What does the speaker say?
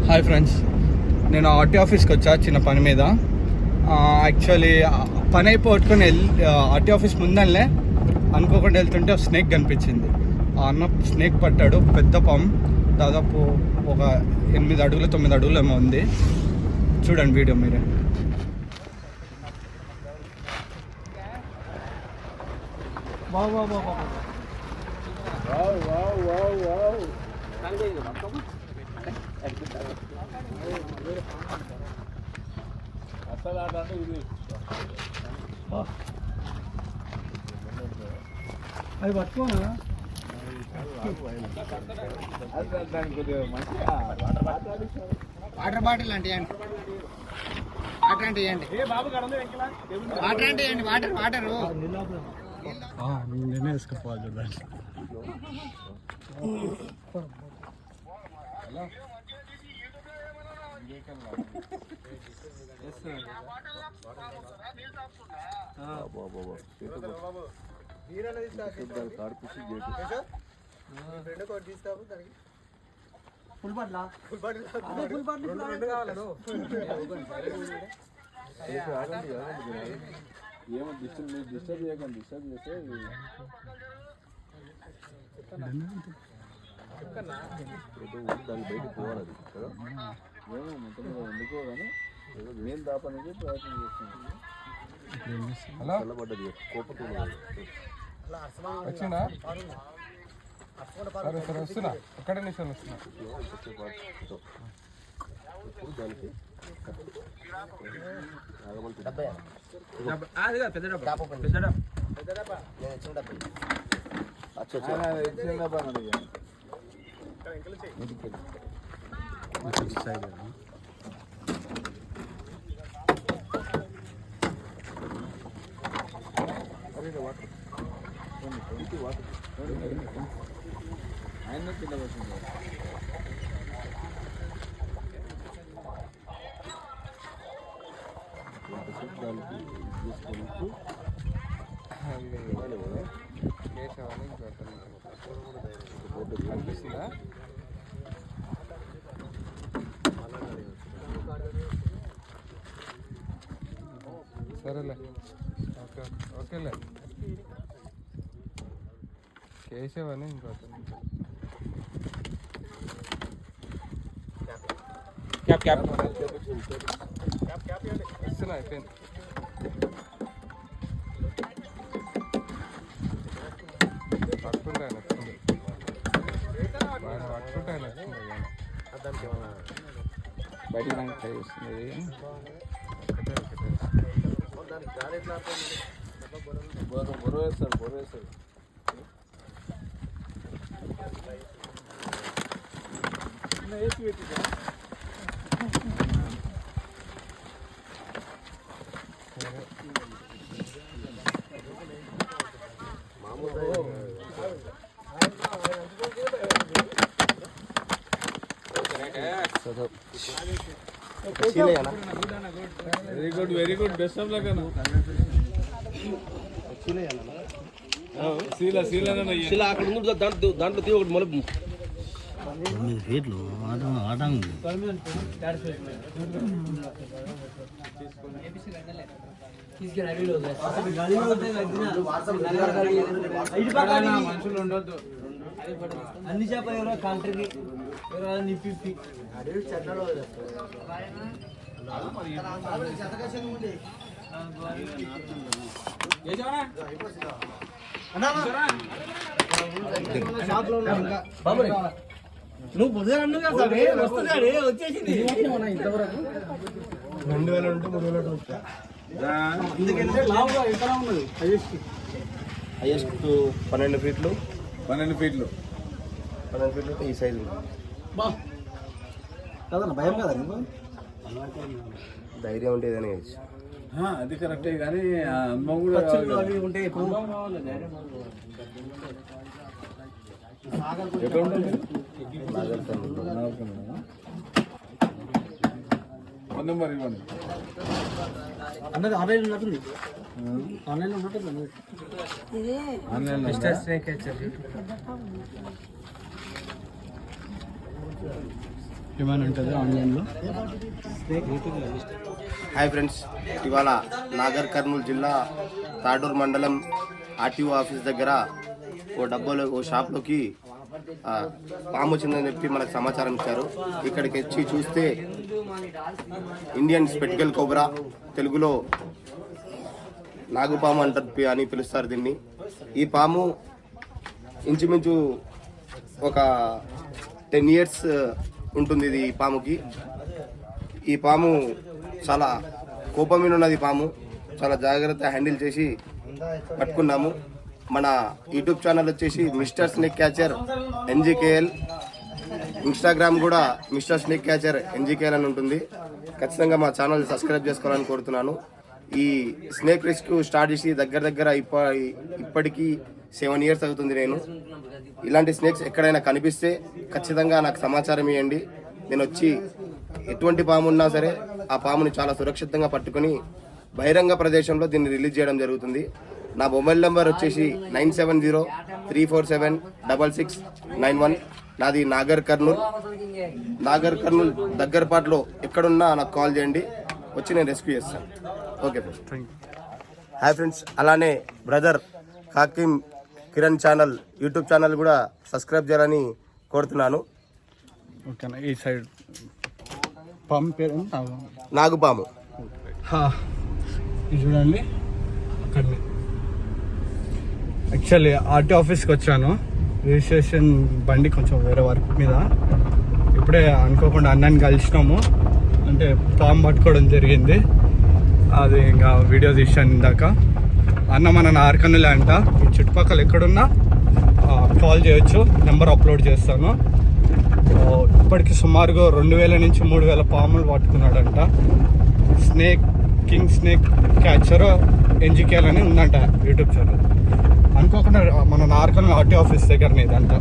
Hi friends, నేను RT ఆఫీస్కి వచ్చా చిన్న పని మీద. యాక్చువల్లీ పని అయిపోగొట్టుకొని ఆర్టీ ఆఫీస్ ముందల్లే అనుకోకుండా వెళ్తుంటే స్నేక్ కనిపించింది. ఆ అన్న స్నేక్ పట్టాడు. పెద్ద పాము, దాదాపు ఒక 8 అడుగులు 9 అడుగులు ఏమో ఉంది. చూడండి వీడియో మీరే. అసలు అంటే ఇది అది పట్టుకోనా వాటర్ బాటిల్ అంటే వాటర్ అంటే వాటర్ అంటే వాటర్ వాటర్ నేనే వేసుకోవాలి చూడండి. ఏమో డిస్టర్బ్ చేయకండి. డిస్టర్బ్ చేస్తే దాన్ని బయటకు పోవాలి. అది కదా ఏమో మొత్తం ఎందుకో కానీ నేను దాపనికి ప్రయత్నం చేస్తున్నాను. చల్లబడ్డది కోపతో వచ్చిందా? సరే సరే వస్తున్నా, ఒక్కడే నిమిషాలు వస్తున్నా. ఇప్పుడు దానికి ఆయన కింద వస్తుంది. దానికి తీసుకుంటూ అనిపిస్తుందా? సరేలే, ఓకే ఓకేలే. కేశవని ఇంకో వస్తున్నా, అయిపోయింది. పట్టుకుంటే ఆయన వచ్చింది, పట్టుకుంటే ఆయన వచ్చింది. బయట ట్రై చేస్తుంది. బొర వేస్తాడు. వేసి పెట్టిందా? Very good best of luck అన్న. అక్కడ ముందు దాంట్లో తీ ఒకటి మొలపు రేట్లు ఆటం మనుషులు ఉండొద్దు. అన్ని చేప ఎవరో కంట్రీకి ఎవరో నిప్పి నువ్వు పొద్దున వస్తున్నాడు వచ్చేసింది. ఇంతవరకు 2000 ఉంటే 3000 వచ్చా. అందుకంటే లావుగా ఎక్కడ ఉన్నది హైయెస్ట్ 12 ఫీట్లు 12 ఫీట్లు ఈ సైజు బా కదన్నా భయం కదా నీకు? ధైర్యం ఉంటే ఏదైనా అది కరెక్టే, కానీ అమ్మ కూడా అవి ఉంటాయి. ఇప్పుడు నెంబర్ ఇవ్వండి. అన్నది ఆన్లైన్ ఉన్నట్టుంది. ఆన్లైన్ ఉన్నట్టుంది. మిస్టర్ స్నేక్ ఏమైనా ఉంటుంది ఆన్లైన్లో. హాయ్ ఫ్రెండ్స్, ఇవాళ నాగర్ కర్నూలు జిల్లా తాడూరు మండలం ఆర్టీఓ ఆఫీస్ దగ్గర ఓ షాప్లోకి పాము వచ్చిందని చెప్పి మనకు సమాచారం ఇచ్చారు. ఇక్కడికి వచ్చి చూస్తే ఇండియన్ స్పెటికల్ కోబ్రా, తెలుగులో నాగుపాము అంటారు అని పిలుస్తారు దీన్ని. ఈ పాము ఇంచుమించు ఒక 10 years ఉంటుంది ఇది ఈ పాముకి. ఈ పాము చాలా కోపం మీద ఉన్నది. పాము చాలా జాగ్రత్త హ్యాండిల్ చేసి పట్టుకున్నాము. మన యూట్యూబ్ ఛానల్ వచ్చేసి mister snake catcher NGKL, Instagram కూడా మిస్టర్ స్నేక్ క్యాచర్ NGKL అని ఉంటుంది. ఖచ్చితంగా మా ఛానల్ సబ్స్క్రైబ్ చేసుకోవాలని కోరుతున్నాను. ఈ స్నేక్ రెస్క్యూ స్టార్ట్ చేసి దగ్గర ఇప్పటికీ 7 years అవుతుంది. ఇలాంటి స్నేక్స్ ఎక్కడైనా కనిపిస్తే ఖచ్చితంగా నాకు సమాచారం ఇవ్వండి. నేను వచ్చి ఎటువంటి పాము ఉన్నా సరే ఆ పాముని చాలా సురక్షితంగా పట్టుకొని బహిరంగ ప్రదేశంలో దీన్ని రిలీజ్ చేయడం జరుగుతుంది. నా మొబైల్ నెంబర్ వచ్చేసి 9703476691. నాది నాగర్ కర్నూల్ దగ్గరపాటులో ఎక్కడున్నా నాకు కాల్ చేయండి, వచ్చి నేను రెస్క్యూ చేస్తాను. Okay friends. హాయ్ ఫ్రెండ్స్, అలానే బ్రదర్ కాకిం కిరణ్ ఛానల్ యూట్యూబ్ ఛానల్ కూడా సబ్స్క్రైబ్ చేయాలని కోరుతున్నాను. ఓకేనా. ఈ సైడ్ పాము పేరు నాగుపాము. ఇది చూడండి అక్కడనే. యాక్చువల్లీ ఆర్టీఓ ఆఫీస్కి వచ్చాను, రిజిస్ట్రేషన్ బండి కొంచెం వేరే వర్క్ మీద. ఇప్పుడే అనుకోకుండా అన్నాన్ని కలిసినాము, అంటే పాము పట్టుకోవడం జరిగింది. అది ఇంకా వీడియో తీసాను ఇందాక. అన్న మన నార్కర్నూలే అంట, ఈ చుట్టుపక్కల ఎక్కడున్నా కాల్ చేయొచ్చు, నెంబర్ అప్లోడ్ చేస్తాను. ఇప్పటికి సుమారుగా 2000 నుంచి 3000 పాములు పట్టుకున్నాడంట. కింగ్ స్నేక్ క్యాచర్ NGKL అని ఉందంట యూట్యూబ్ ఛానల్. అనుకోకుండా మన నార్కర్నూలు ఆర్టీఓ ఆఫీస్ దగ్గరనే ఇదంట.